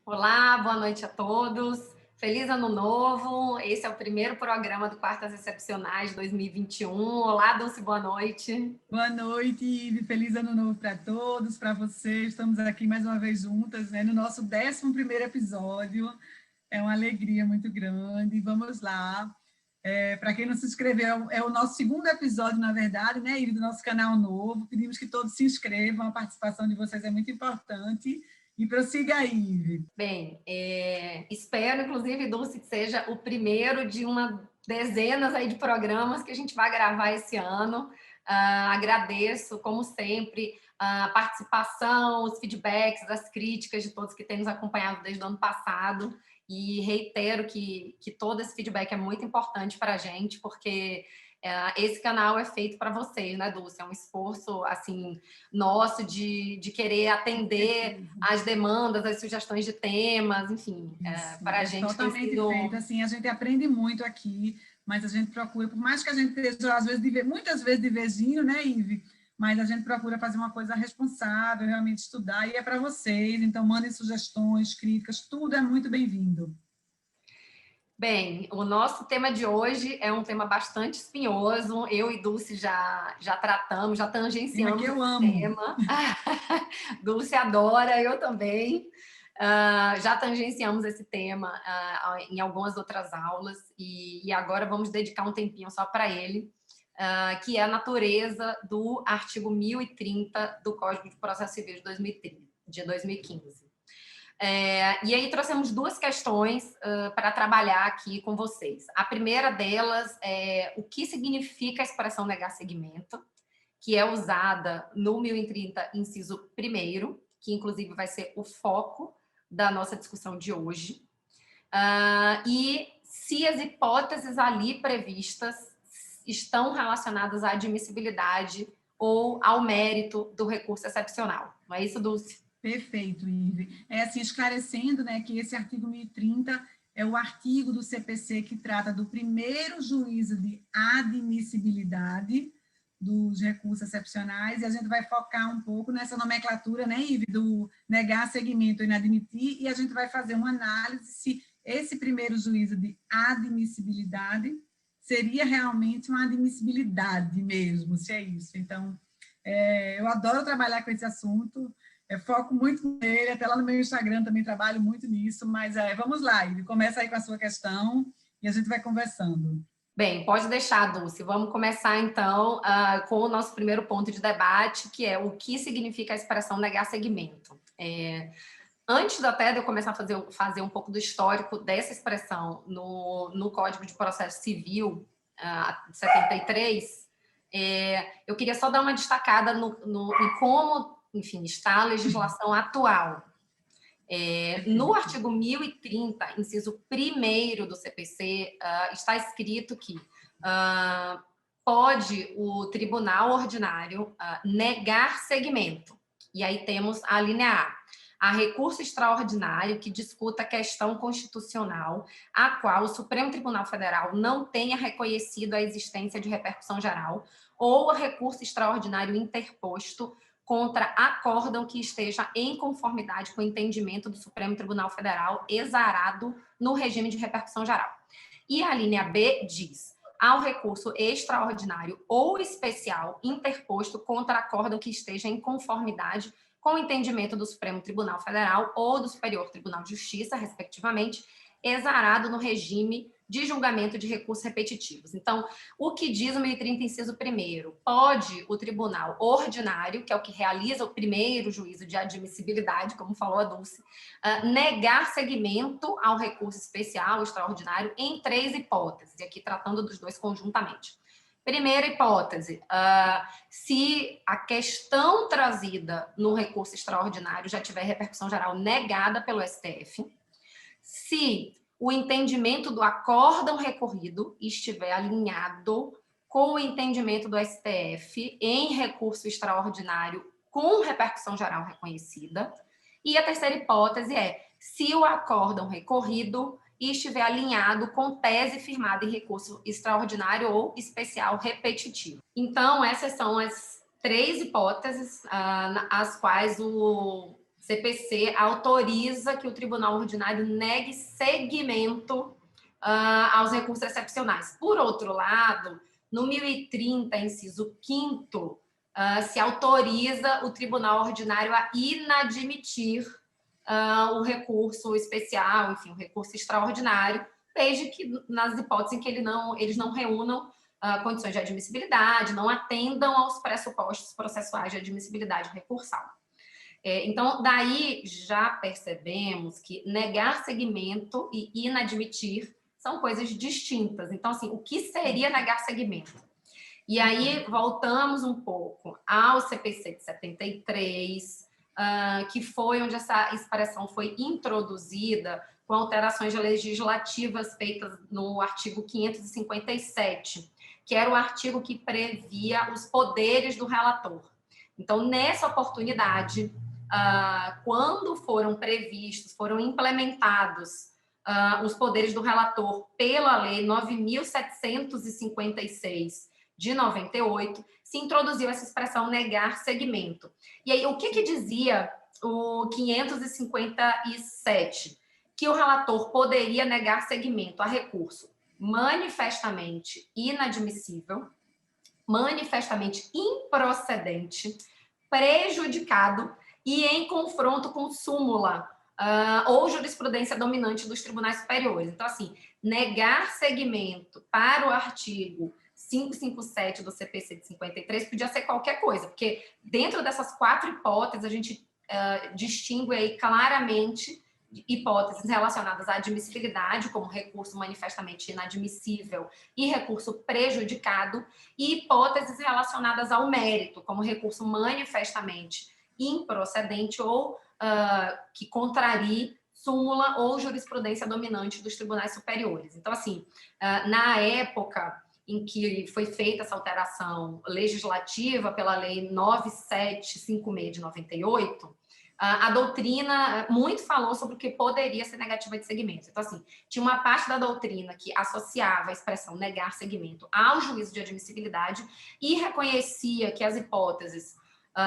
Olá, boa noite a todos. Feliz Ano Novo. Esse é o primeiro programa do Quartas Excepcionais 2021. Olá, Dulce, boa noite. Boa noite, Ive. Feliz Ano Novo para todos, para vocês. Estamos aqui mais uma vez juntas, né, no nosso 11º episódio. É uma alegria muito grande. Vamos lá. Para quem não se inscreveu, é o nosso segundo episódio, na verdade, né, Ive, do nosso canal novo. Pedimos que todos se inscrevam, a participação de vocês é muito importante. E prossiga aí, Ive. Bem, espero, inclusive, Dulce, que seja o primeiro de uma dezenas aí de programas que a gente vai gravar esse ano. Agradeço, como sempre, a participação, os feedbacks, as críticas de todos que têm nos acompanhado desde o ano passado. E reitero que todo esse feedback é muito importante para a gente, porque esse canal é feito para vocês, né, Dulce? É um esforço, assim, nosso de querer atender as demandas, as sugestões de temas, enfim, para a É gente tem totalmente sido... feito. Assim, a gente aprende muito aqui, mas a gente procura, por mais que a gente esteja, às vezes, muitas vezes divergindo, né, Ive? Mas a gente procura fazer uma coisa responsável, realmente estudar, e é para vocês. Então, mandem sugestões, críticas, tudo é muito bem-vindo. Bem, o nosso tema de hoje é um tema bastante espinhoso. Eu e Dulce já tratamos, já Tema que tangenciamos eu esse amo. tema. Dulce adora, eu também. Já tangenciamos esse tema em algumas outras aulas e agora vamos dedicar um tempinho só para ele, que é a natureza do artigo 1030 do Código de Processo Civil de 2015. E aí trouxemos duas questões para trabalhar aqui com vocês. A primeira delas é o que significa a expressão negar seguimento, que é usada no 1030, inciso 1º, que inclusive vai ser o foco da nossa discussão de hoje. E se as hipóteses ali previstas estão relacionadas à admissibilidade ou ao mérito do recurso excepcional. Não é isso, Dulce? Perfeito, Ive. É assim, esclarecendo, né, que esse artigo 1030 é o artigo do CPC que trata do primeiro juízo de admissibilidade dos recursos excepcionais, e a gente vai focar um pouco nessa nomenclatura, né, Ive, do negar seguimento e inadmitir, e a gente vai fazer uma análise se esse primeiro juízo de admissibilidade seria realmente uma admissibilidade mesmo, se é isso. Então, eu adoro trabalhar com esse assunto, foco muito nele, até lá no meu Instagram também trabalho muito nisso, mas vamos lá, Ive, começa aí com a sua questão e a gente vai conversando. Bem, pode deixar, Dulce. Vamos começar, então, com o nosso primeiro ponto de debate, que é o que significa a expressão negar seguimento. Antes até de eu começar a fazer um pouco do histórico dessa expressão no Código de Processo Civil, de 73, eu queria só dar uma destacada em como, enfim, está a legislação atual. No artigo 1030, inciso 1º do CPC, está escrito que pode o tribunal ordinário negar seguimento. E aí temos a linha A. Há recurso extraordinário que discuta a questão constitucional a qual o Supremo Tribunal Federal não tenha reconhecido a existência de repercussão geral ou recurso extraordinário interposto contra acórdão que esteja em conformidade com o entendimento do Supremo Tribunal Federal exarado no regime de repercussão geral. E a linha B diz: há o recurso extraordinário ou especial interposto contra acórdão que esteja em conformidade com o entendimento do Supremo Tribunal Federal ou do Superior Tribunal de Justiça, respectivamente, exarado no regime de julgamento de recursos repetitivos. Então, o que diz o 1030, inciso 1º? Pode o tribunal ordinário, que é o que realiza o primeiro juízo de admissibilidade, como falou a Dulce, negar seguimento ao recurso especial, extraordinário, em 3 hipóteses, e aqui tratando dos dois conjuntamente. Primeira hipótese, se a questão trazida no recurso extraordinário já tiver repercussão geral negada pelo STF, se o entendimento do acórdão recorrido estiver alinhado com o entendimento do STF em recurso extraordinário com repercussão geral reconhecida. E a terceira hipótese é se o acórdão recorrido estiver alinhado com tese firmada em recurso extraordinário ou especial repetitivo. Então, essas são as 3 hipóteses as quais o CPC autoriza que o Tribunal Ordinário negue seguimento aos recursos excepcionais. Por outro lado, no 1030, inciso 5º, se autoriza o Tribunal Ordinário a inadmitir o recurso especial, enfim, o recurso extraordinário, desde que nas hipóteses em que eles não reúnam condições de admissibilidade, não atendam aos pressupostos processuais de admissibilidade recursal. Então, daí já percebemos que negar seguimento e inadmitir são coisas distintas. Então, assim, o que seria negar seguimento? E aí, voltamos um pouco ao CPC de 73, que foi onde essa expressão foi introduzida com alterações legislativas feitas no artigo 557, que era o artigo que previa os poderes do relator. Então, nessa oportunidade, quando foram previstos, foram implementados os poderes do relator pela Lei 9.756 de 98, se introduziu essa expressão negar seguimento. E aí, o que dizia o 557? Que o relator poderia negar seguimento a recurso manifestamente inadmissível, manifestamente improcedente, prejudicado e em confronto com súmula ou jurisprudência dominante dos tribunais superiores. Então, assim, negar seguimento para o artigo 557 do CPC de 53 podia ser qualquer coisa, porque dentro dessas 4 hipóteses a gente distingue aí claramente hipóteses relacionadas à admissibilidade, como recurso manifestamente inadmissível e recurso prejudicado, e hipóteses relacionadas ao mérito, como recurso manifestamente improcedente ou que contrarie súmula ou jurisprudência dominante dos tribunais superiores. Então, assim, na época em que foi feita essa alteração legislativa pela Lei 9756 de 98, a doutrina muito falou sobre o que poderia ser negativa de seguimento. Então, assim, tinha uma parte da doutrina que associava a expressão negar seguimento ao juízo de admissibilidade e reconhecia que as hipóteses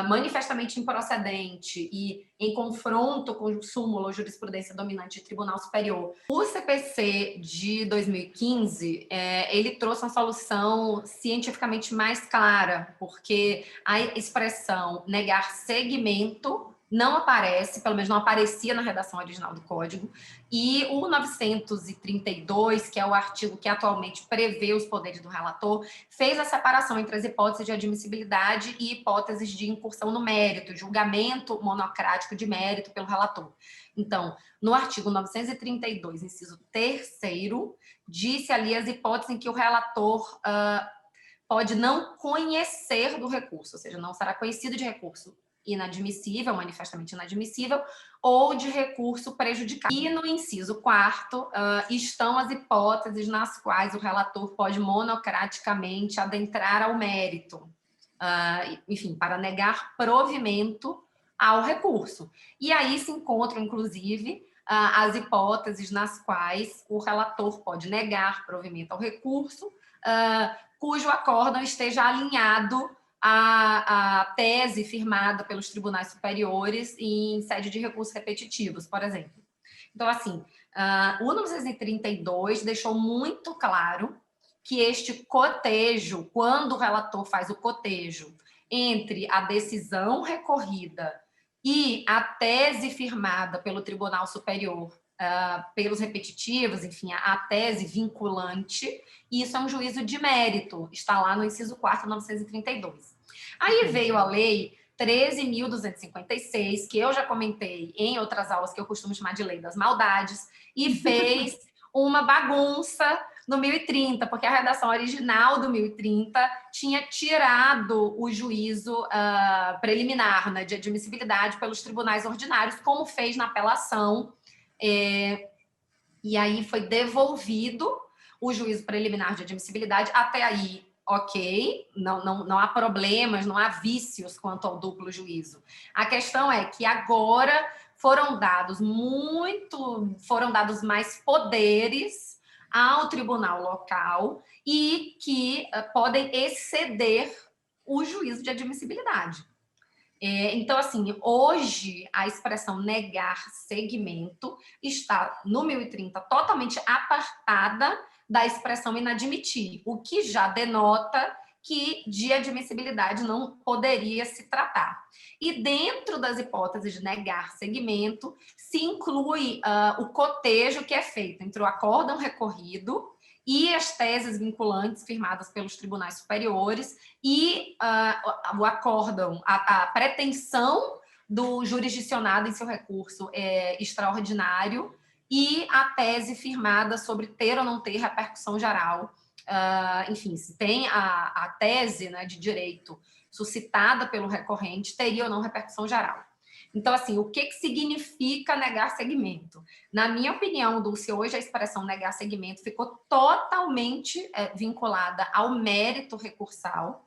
manifestamente improcedente e em confronto com súmula ou jurisprudência dominante de tribunal superior. O CPC de 2015, ele trouxe uma solução cientificamente mais clara, porque a expressão negar seguimento não aparece, pelo menos não aparecia na redação original do Código, e o 932, que é o artigo que atualmente prevê os poderes do relator, fez a separação entre as hipóteses de admissibilidade e hipóteses de incursão no mérito, julgamento monocrático de mérito pelo relator. Então, no artigo 932, inciso 3º, disse ali as hipóteses em que o relator pode não conhecer do recurso, ou seja, não será conhecido de recurso inadmissível, manifestamente inadmissível, ou de recurso prejudicado. E no inciso 4º, estão as hipóteses nas quais o relator pode monocraticamente adentrar ao mérito, enfim, para negar provimento ao recurso. E aí se encontram, inclusive, as hipóteses nas quais o relator pode negar provimento ao recurso, cujo acórdão esteja alinhado a tese firmada pelos tribunais superiores em sede de recursos repetitivos, por exemplo. Então, assim, o 932 deixou muito claro que este cotejo, quando o relator faz o cotejo entre a decisão recorrida e a tese firmada pelo Tribunal Superior, pelos repetitivos, enfim, a tese vinculante, isso é um juízo de mérito, está lá no inciso 4º, 932. Aí veio a lei 13.256, que eu já comentei em outras aulas, que eu costumo chamar de lei das maldades, e fez uma bagunça no 1030, porque a redação original do 1030 tinha tirado o juízo preliminar, né, de admissibilidade pelos tribunais ordinários, como fez na apelação, e aí foi devolvido o juízo preliminar de admissibilidade. Até aí, ok, não há problemas, não há vícios quanto ao duplo juízo. A questão é que agora foram dados mais poderes ao tribunal local e que podem exceder o juízo de admissibilidade. Então, assim, hoje a expressão negar segmento está no 1030 totalmente apartada da expressão inadmitir, o que já denota que de admissibilidade não poderia se tratar. E dentro das hipóteses de negar segmento, se inclui o cotejo que é feito entre o acórdão recorrido e as teses vinculantes firmadas pelos tribunais superiores e o acórdão, a pretensão do jurisdicionado em seu recurso extraordinário e a tese firmada sobre ter ou não ter repercussão geral. Enfim, se tem a tese, né, de direito suscitada pelo recorrente, teria ou não repercussão geral. Então, assim, o que significa negar segmento? Na minha opinião, Dulce, hoje a expressão negar segmento ficou totalmente vinculada ao mérito recursal.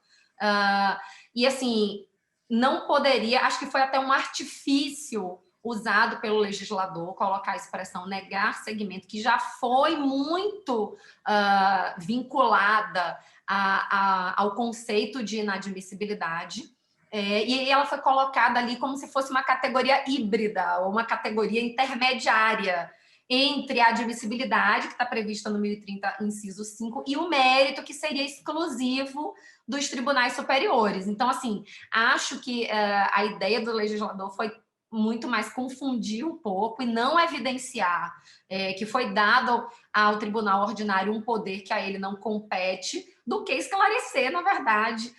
E, assim, não poderia, acho que foi até um artifício usado pelo legislador, colocar a expressão negar segmento, que já foi muito vinculada ao conceito de inadmissibilidade. E ela foi colocada ali como se fosse uma categoria híbrida, ou uma categoria intermediária entre a admissibilidade, que está prevista no 1030, inciso 5, e o mérito, que seria exclusivo dos tribunais superiores. Então, assim, acho que a ideia do legislador foi muito mais confundir um pouco e não evidenciar que foi dado ao tribunal ordinário um poder que a ele não compete, do que esclarecer, na verdade,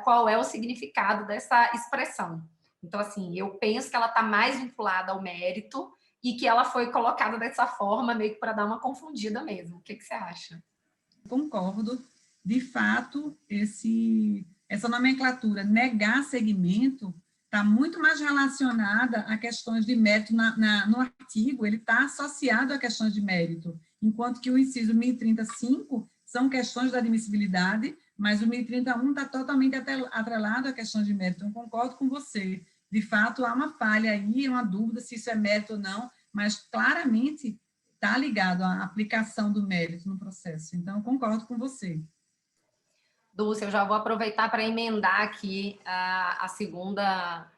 qual é o significado dessa expressão. Então, assim, eu penso que ela está mais vinculada ao mérito e que ela foi colocada dessa forma, meio que para dar uma confundida mesmo. O que você acha? Concordo. De fato, essa nomenclatura negar segmento está muito mais relacionada a questões de mérito no artigo, ele está associado a questões de mérito, enquanto que o inciso 1035 são questões da admissibilidade, mas o 1031 está totalmente atrelado a questões de mérito. Então, concordo com você. De fato, há uma falha aí, uma dúvida se isso é mérito ou não, mas claramente está ligado à aplicação do mérito no processo. Então, concordo com você. Dulce, eu já vou aproveitar para emendar aqui a segunda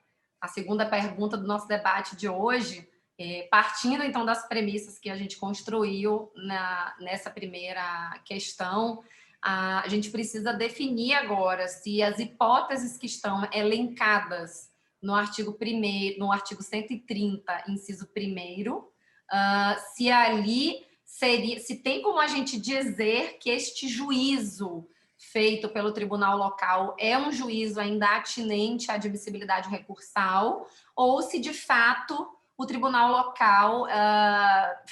pergunta do nosso debate de hoje, partindo então das premissas que a gente construiu nessa primeira questão. A gente precisa definir agora se as hipóteses que estão elencadas no artigo 1º, no artigo 130, inciso 1º, se ali se tem como a gente dizer que este juízo feito pelo tribunal local é um juízo ainda atinente à admissibilidade recursal, ou se, de fato, o tribunal local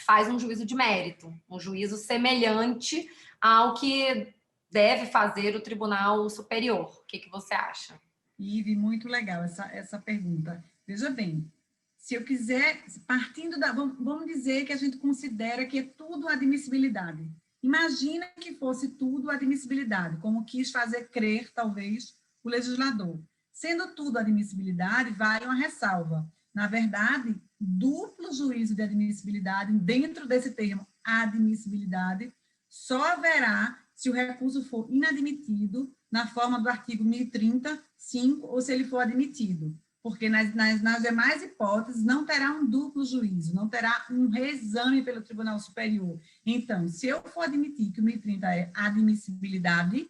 faz um juízo de mérito, um juízo semelhante ao que deve fazer o tribunal superior. O que você acha? Ive, muito legal essa pergunta. Veja bem, se eu quiser, partindo da... Vamos dizer que a gente considera que é tudo admissibilidade. Imagina que fosse tudo admissibilidade, como quis fazer crer, talvez, o legislador. Sendo tudo admissibilidade, vale uma ressalva. Na verdade, duplo juízo de admissibilidade, dentro desse termo admissibilidade, só haverá se o recurso for inadmitido na forma do artigo 1030, 5, ou se ele for admitido. Porque nas demais hipóteses não terá um duplo juízo, não terá um reexame pelo Tribunal Superior. Então, se eu for admitir que o 1030 é admissibilidade,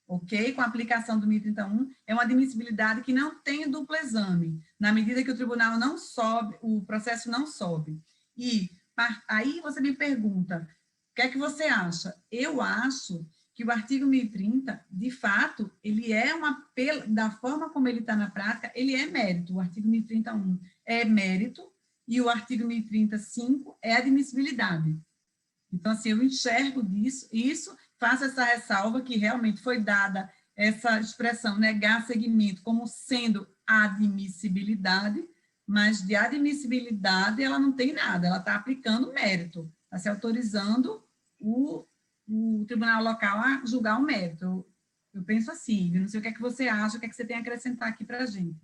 ok? Com a aplicação do 1031, é uma admissibilidade que não tem duplo exame, na medida que o tribunal não sobe, o processo não sobe. E aí você me pergunta, o que é que você acha? Eu acho que o artigo 1030, de fato, ele é da forma como ele está na prática, ele é mérito. O artigo 1031 é mérito e o artigo 1035 é admissibilidade. Então, assim, eu enxergo isso, faço essa ressalva que realmente foi dada essa expressão negar seguimento como sendo admissibilidade, mas de admissibilidade ela não tem nada, ela está aplicando mérito, está se autorizando o tribunal local a julgar o mérito. Eu penso assim, eu não sei o que é que você acha, o que é que você tem a acrescentar aqui para a gente.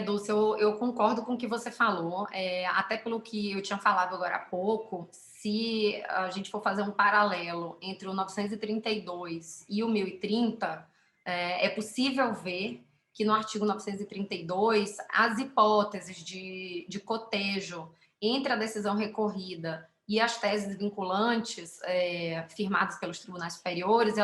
Dulce, eu concordo com o que você falou, até pelo que eu tinha falado agora há pouco, se a gente for fazer um paralelo entre o 932 e o 1030, é possível ver que no artigo 932, as hipóteses de cotejo entre a decisão recorrida e as teses vinculantes firmadas pelos tribunais superiores,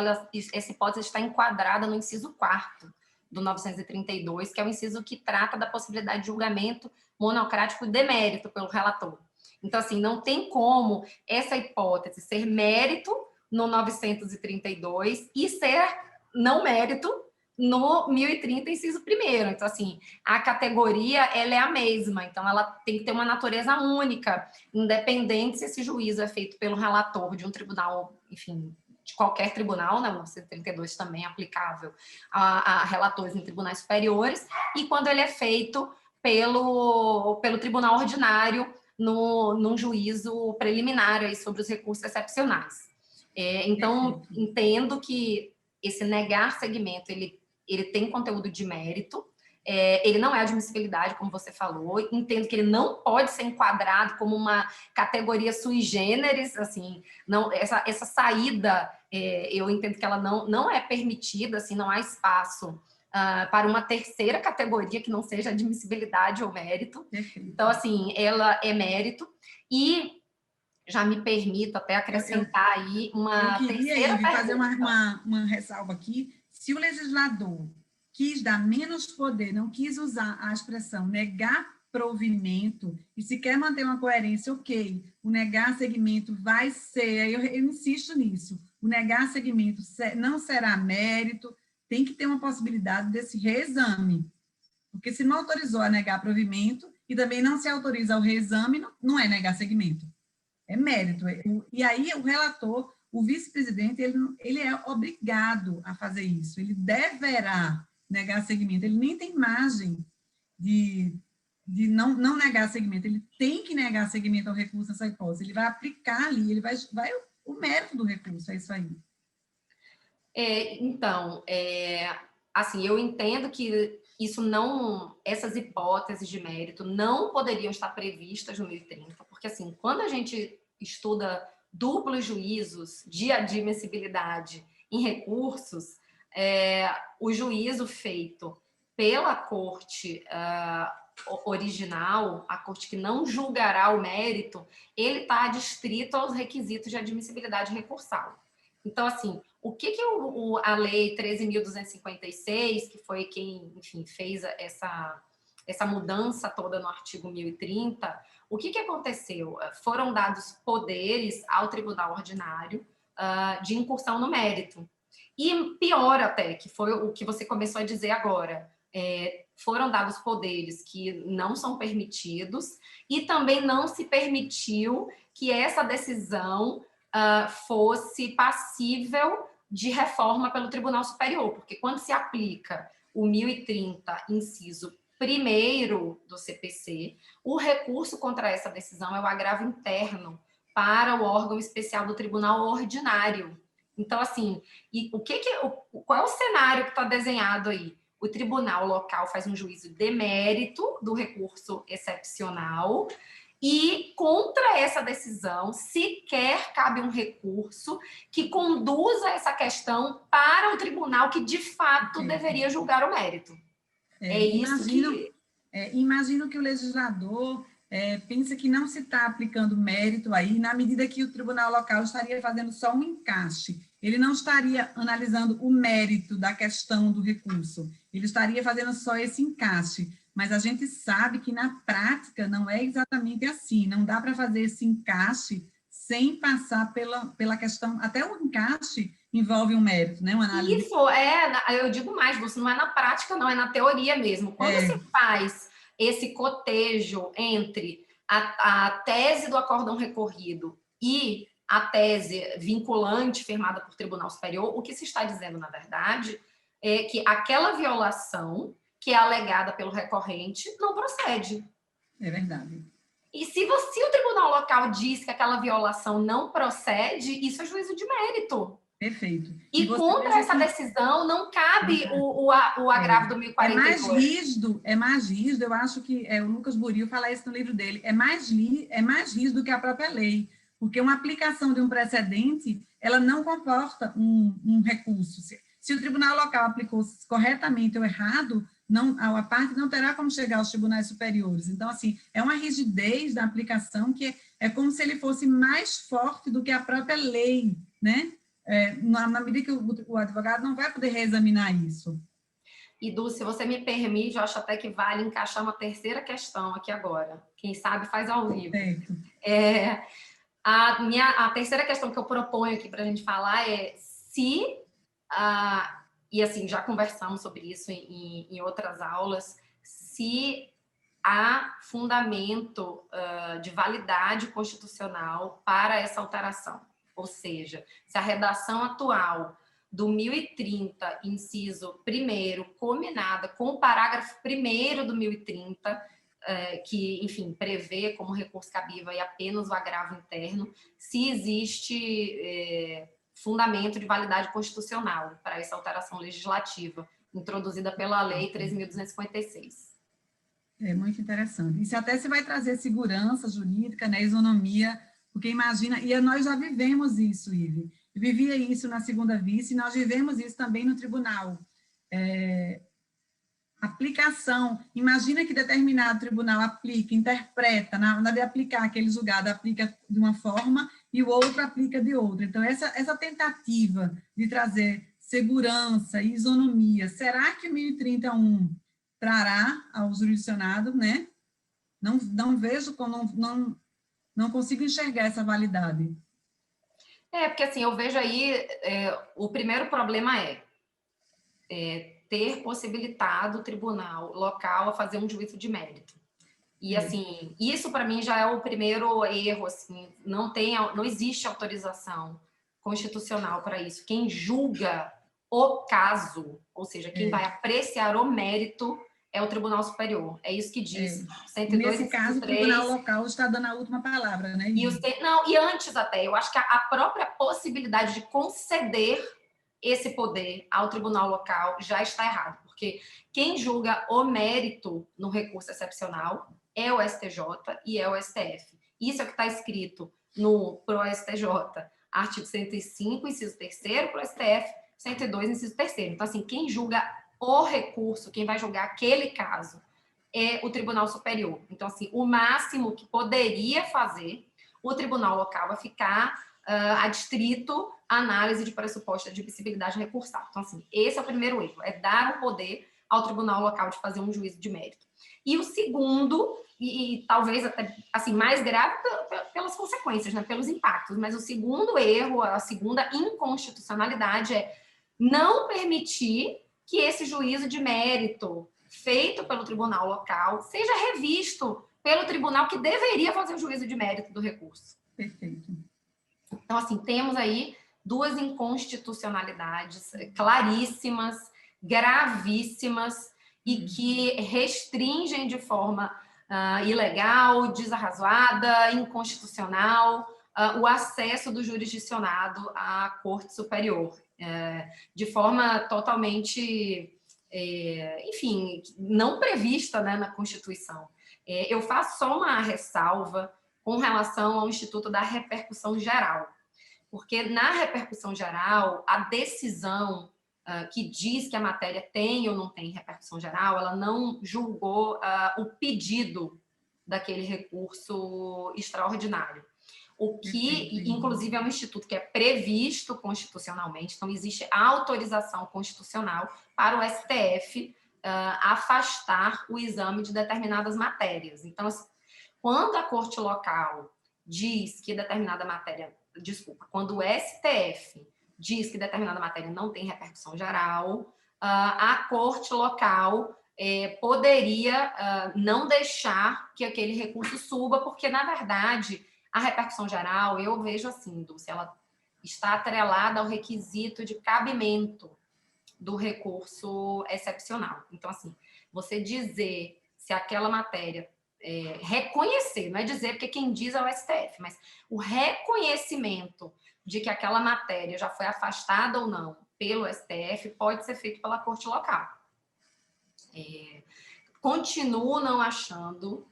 essa hipótese está enquadrada no inciso 4º do 932, que é o inciso que trata da possibilidade de julgamento monocrático de mérito pelo relator. Então, assim, não tem como essa hipótese ser mérito no 932 e ser não mérito no 1030, inciso 1º. Então, assim, a categoria, ela é a mesma. Então, ela tem que ter uma natureza única, independente se esse juízo é feito pelo relator de um tribunal, enfim, de qualquer tribunal, né? O 932 também é aplicável a relatores em tribunais superiores, e quando ele é feito pelo tribunal ordinário num juízo preliminar aí sobre os recursos excepcionais. Então, entendo que esse negar segmento, ele tem conteúdo de mérito, ele não é admissibilidade, como você falou, entendo que ele não pode ser enquadrado como uma categoria sui generis, assim, não, essa saída, eu entendo que ela não é permitida, assim, não há espaço para uma terceira categoria que não seja admissibilidade ou mérito. Então, assim, ela é mérito, e já me permito até acrescentar aí uma terceira pergunta. Fazer uma ressalva aqui. Se o legislador quis dar menos poder, não quis usar a expressão negar provimento, e se quer manter uma coerência, ok, o negar segmento vai ser, eu insisto nisso, o negar segmento não será mérito, tem que ter uma possibilidade desse reexame, porque se não autorizou a negar provimento e também não se autoriza o reexame, não é negar segmento, é mérito. E aí o relator, o vice-presidente, ele é obrigado a fazer isso, ele deverá negar segmento, ele nem tem margem de não negar segmento, ele tem que negar segmento ao recurso nessa hipótese, ele vai aplicar ali, ele vai o mérito do recurso, é isso aí. Então, assim, eu entendo que essas hipóteses de mérito não poderiam estar previstas no 1030, porque, assim, quando a gente estuda duplos juízos de admissibilidade em recursos, o juízo feito pela corte original, a corte que não julgará o mérito, ele está adstrito aos requisitos de admissibilidade recursal. Então, assim, o que a Lei 13.256, que foi quem, enfim, fez essa mudança toda no artigo 1030, o que aconteceu? Foram dados poderes ao Tribunal Ordinário de incursão no mérito. E pior até, que foi o que você começou a dizer agora, foram dados poderes que não são permitidos, e também não se permitiu que essa decisão fosse passível de reforma pelo Tribunal Superior, porque quando se aplica o 1030, inciso 1º do CPC, o recurso contra essa decisão é o agravo interno para o órgão especial do Tribunal Ordinário. Então, assim, qual é o cenário que está desenhado aí? O tribunal local faz um juízo de mérito do recurso excepcional, e contra essa decisão sequer cabe um recurso que conduza essa questão para o tribunal que, de fato, deveria julgar o mérito. Imagino que o legislador pensa que não se está aplicando mérito aí, na medida que o tribunal local estaria fazendo só um encaixe. Ele não estaria analisando o mérito da questão do recurso, ele estaria fazendo só esse encaixe. Mas a gente sabe que, na prática, não é exatamente assim. Não dá para fazer esse encaixe sem passar pela questão... Até o encaixe envolve um mérito, né? Uma análise... Isso, eu digo mais, não é na prática, não, é na teoria mesmo. Quando se faz esse cotejo entre a tese do acórdão recorrido e a tese vinculante firmada por Tribunal Superior, o que se está dizendo, na verdade, é que aquela violação que é alegada pelo recorrente, não procede. É verdade. E se o tribunal local diz que aquela violação não procede, isso é juízo de mérito. Perfeito. E contra essa decisão não cabe o agravo do 1042. É mais rígido, eu acho que o Lucas Buril fala isso no livro dele, é mais rígido que a própria lei, porque uma aplicação de um precedente, ela não comporta um recurso. Se o tribunal local aplicou corretamente ou errado, não, a parte não terá como chegar aos tribunais superiores. Então, assim, é uma rigidez da aplicação que é como se ele fosse mais forte do que a própria lei, né? Na medida que o advogado não vai poder reexaminar isso. E, Dulce, se você me permite, eu acho até que vale encaixar uma terceira questão aqui agora. Quem sabe faz ao vivo. Certo. A terceira questão que eu proponho aqui para a gente falar é se, e assim, já conversamos sobre isso em outras aulas, se há fundamento de validade constitucional para essa alteração. Ou seja, se a redação atual do 1030, inciso 1º, combinada com o parágrafo 1º do 1030, que, enfim, prevê como recurso cabível apenas o agravo interno, se existe fundamento de validade constitucional para essa alteração legislativa, introduzida pela Lei 13.256. É muito interessante. Isso até se vai trazer segurança jurídica, né, isonomia, porque imagina, e nós já vivemos isso, Ive. Eu vivia isso na segunda vice, e nós vivemos isso também no tribunal. Aplicação, imagina que determinado tribunal aplica, interpreta, na hora de aplicar aquele julgado, aplica de uma forma e o outro aplica de outra. Então, essa tentativa de trazer segurança e isonomia, será que o 1031 trará ao jurisdicionado, né? Não vejo, não consigo enxergar essa validade. Porque assim, eu vejo aí, o primeiro problema é ter possibilitado o tribunal local a fazer um juízo de mérito. E assim, isso para mim já é o primeiro erro, assim, não existe autorização constitucional para isso. Quem julga o caso, ou seja, quem vai apreciar o mérito é o Tribunal Superior. É isso que diz. 102, nesse caso, o tribunal local está dando a última palavra, né? E antes até, eu acho que a própria possibilidade de conceder esse poder ao tribunal local já está errado, porque quem julga o mérito no recurso excepcional é o STJ e é o STF. Isso é o que está escrito no PRO-STJ, artigo 105, inciso 3º, para o STF, 102, inciso 3º. Então, assim, quem julga o recurso, quem vai julgar aquele caso, é o Tribunal Superior. Então, assim, o máximo que poderia fazer o tribunal local vai ficar adstrito à análise de pressuposto de admissibilidade recursal. Então, assim, esse é o primeiro erro, é dar o poder ao tribunal local de fazer um juízo de mérito. E o segundo, e talvez até assim, mais grave pelas consequências, né, pelos impactos, mas o segundo erro, a segunda inconstitucionalidade é não permitir que esse juízo de mérito feito pelo tribunal local seja revisto pelo tribunal que deveria fazer o juízo de mérito do recurso. Perfeito. Então, assim, temos aí duas inconstitucionalidades claríssimas, gravíssimas e que restringem de forma ilegal, desarrazoada, inconstitucional, o acesso do jurisdicionado à Corte Superior, de forma totalmente, enfim, não prevista, né, na Constituição. Eu faço só uma ressalva com relação ao Instituto da Repercussão Geral, porque na repercussão geral, a decisão que diz que a matéria tem ou não tem repercussão geral, ela não julgou o pedido daquele recurso extraordinário. O que, inclusive, é um instituto que é previsto constitucionalmente, então existe autorização constitucional para o STF afastar o exame de determinadas matérias. Então, quando a corte local diz que determinada matéria, quando o STF diz que determinada matéria não tem repercussão geral, a corte local poderia não deixar que aquele recurso suba, porque, na verdade, a repercussão geral, eu vejo assim, Dulce, ela está atrelada ao requisito de cabimento do recurso excepcional. Então, assim, você dizer se aquela matéria reconhecer, não é dizer porque quem diz é o STF, mas o reconhecimento de que aquela matéria já foi afastada ou não pelo STF pode ser feito pela corte local. Continuo não achando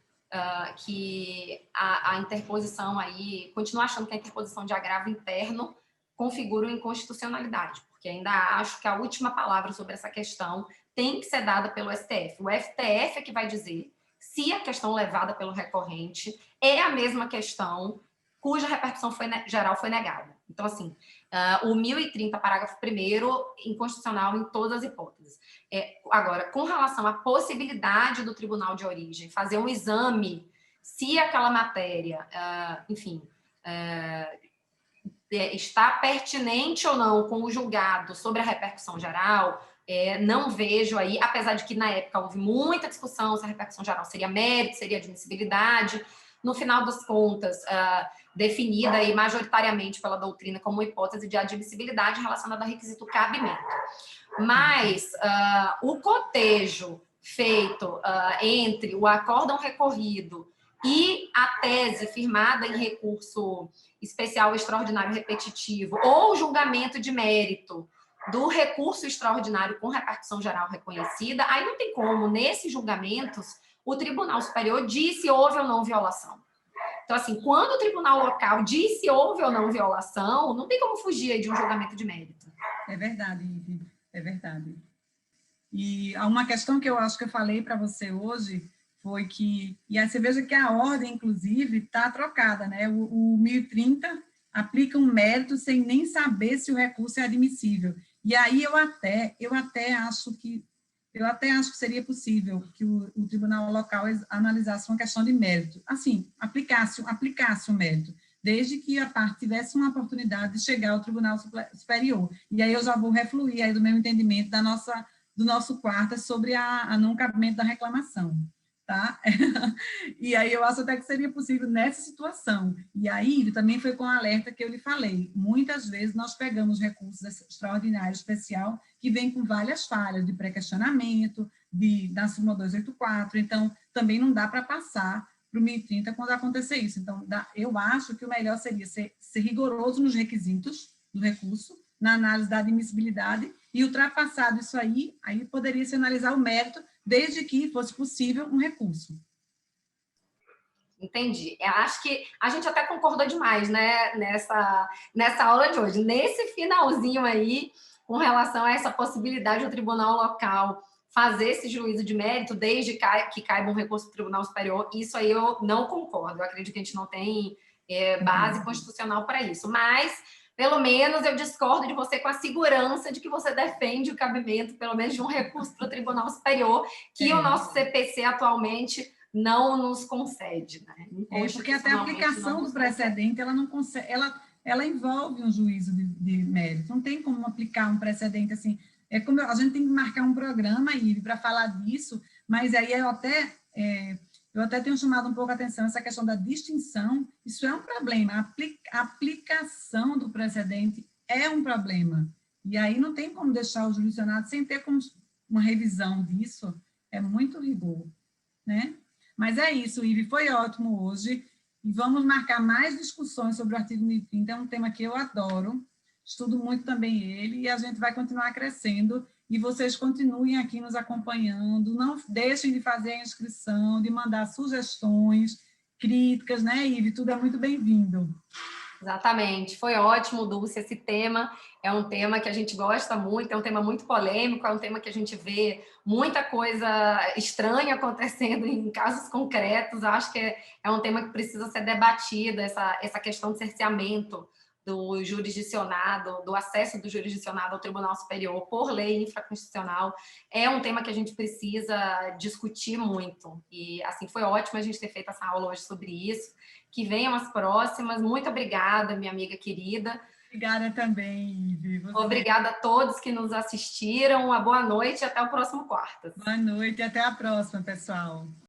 que a interposição aí, continuo achando que a interposição de agravo interno configura inconstitucionalidade, porque ainda acho que a última palavra sobre essa questão tem que ser dada pelo STF. O STF é que vai dizer se a questão levada pelo recorrente é a mesma questão cuja repercussão geral foi negada. Então, assim, o 1030, parágrafo 1º, inconstitucional em todas as hipóteses. Agora, com relação à possibilidade do tribunal de origem fazer um exame se aquela matéria, enfim, está pertinente ou não com o julgado sobre a repercussão geral, não vejo aí, apesar de que na época houve muita discussão se a repercussão geral seria mérito, seria admissibilidade, no final das contas, definida aí majoritariamente pela doutrina como hipótese de admissibilidade relacionada ao requisito cabimento. Mas o cotejo feito entre o acórdão recorrido e a tese firmada em recurso especial extraordinário repetitivo ou julgamento de mérito do recurso extraordinário com repercussão geral reconhecida, aí não tem como, nesses julgamentos, o Tribunal Superior diz se houve ou não violação. Então, assim, quando o tribunal local diz se houve ou não violação, não tem como fugir de um julgamento de mérito. É verdade, Ivi, é verdade. E uma questão que eu acho que eu falei para você hoje foi que, e aí você veja que a ordem, inclusive, está trocada, né? O 1030 aplica um mérito sem nem saber se o recurso é admissível. E aí eu até acho que seria possível que o tribunal local analisasse uma questão de mérito, assim, aplicasse o mérito, desde que a parte tivesse uma oportunidade de chegar ao tribunal superior. E aí eu já vou refluir aí do meu entendimento do nosso quarto sobre a não cabimento da reclamação. Tá? E aí eu acho até que seria possível nessa situação. E aí também foi com o alerta que eu lhe falei. Muitas vezes nós pegamos recursos extraordinários especial que vem com várias falhas de pré-questionamento, da súmula 284, então também não dá para passar para o 1030 quando acontecer isso. Então, eu acho que o melhor seria ser rigoroso nos requisitos do recurso, na análise da admissibilidade, e ultrapassado isso aí poderia se analisar o mérito, desde que fosse possível um recurso. Entendi. Eu acho que a gente até concordou demais, né, nessa aula de hoje. Nesse finalzinho aí, com relação a essa possibilidade do tribunal local fazer esse juízo de mérito, desde que caiba um recurso do Tribunal Superior, isso aí eu não concordo. Eu acredito que a gente não tem base constitucional para isso. Mas, pelo menos, eu discordo de você com a segurança de que você defende o cabimento, pelo menos, de um recurso para o Tribunal Superior, que o nosso CPC atualmente não nos concede, né? Porque até a aplicação do precedente, ela não consegue, ela envolve um juízo de mérito. Não tem como aplicar um precedente assim. É como a gente tem que marcar um programa aí para falar disso, mas aí eu até tenho chamado um pouco a atenção essa questão da distinção. Isso é um problema. A aplicação do precedente é um problema. E aí não tem como deixar o jurisdicionado sem ter como uma revisão disso. É muito rigor, né? Mas é isso, Ive, foi ótimo hoje, e vamos marcar mais discussões sobre o artigo 1030, é um tema que eu adoro, estudo muito também ele, e a gente vai continuar crescendo, e vocês continuem aqui nos acompanhando, não deixem de fazer a inscrição, de mandar sugestões, críticas, né, Ive? Tudo é muito bem-vindo. Exatamente, foi ótimo, Dulce, esse tema é um tema que a gente gosta muito, é um tema muito polêmico, é um tema que a gente vê muita coisa estranha acontecendo em casos concretos, eu acho que é um tema que precisa ser debatido, essa questão de cerceamento do jurisdicionado, do acesso do jurisdicionado ao Tribunal Superior por lei infraconstitucional, é um tema que a gente precisa discutir muito, e assim, foi ótimo a gente ter feito essa aula hoje sobre isso, que venham as próximas. Muito obrigada, minha amiga querida. Obrigada também, Ive. Obrigada a todos que nos assistiram. Uma boa noite e até o próximo quarto. Boa noite e até a próxima, pessoal.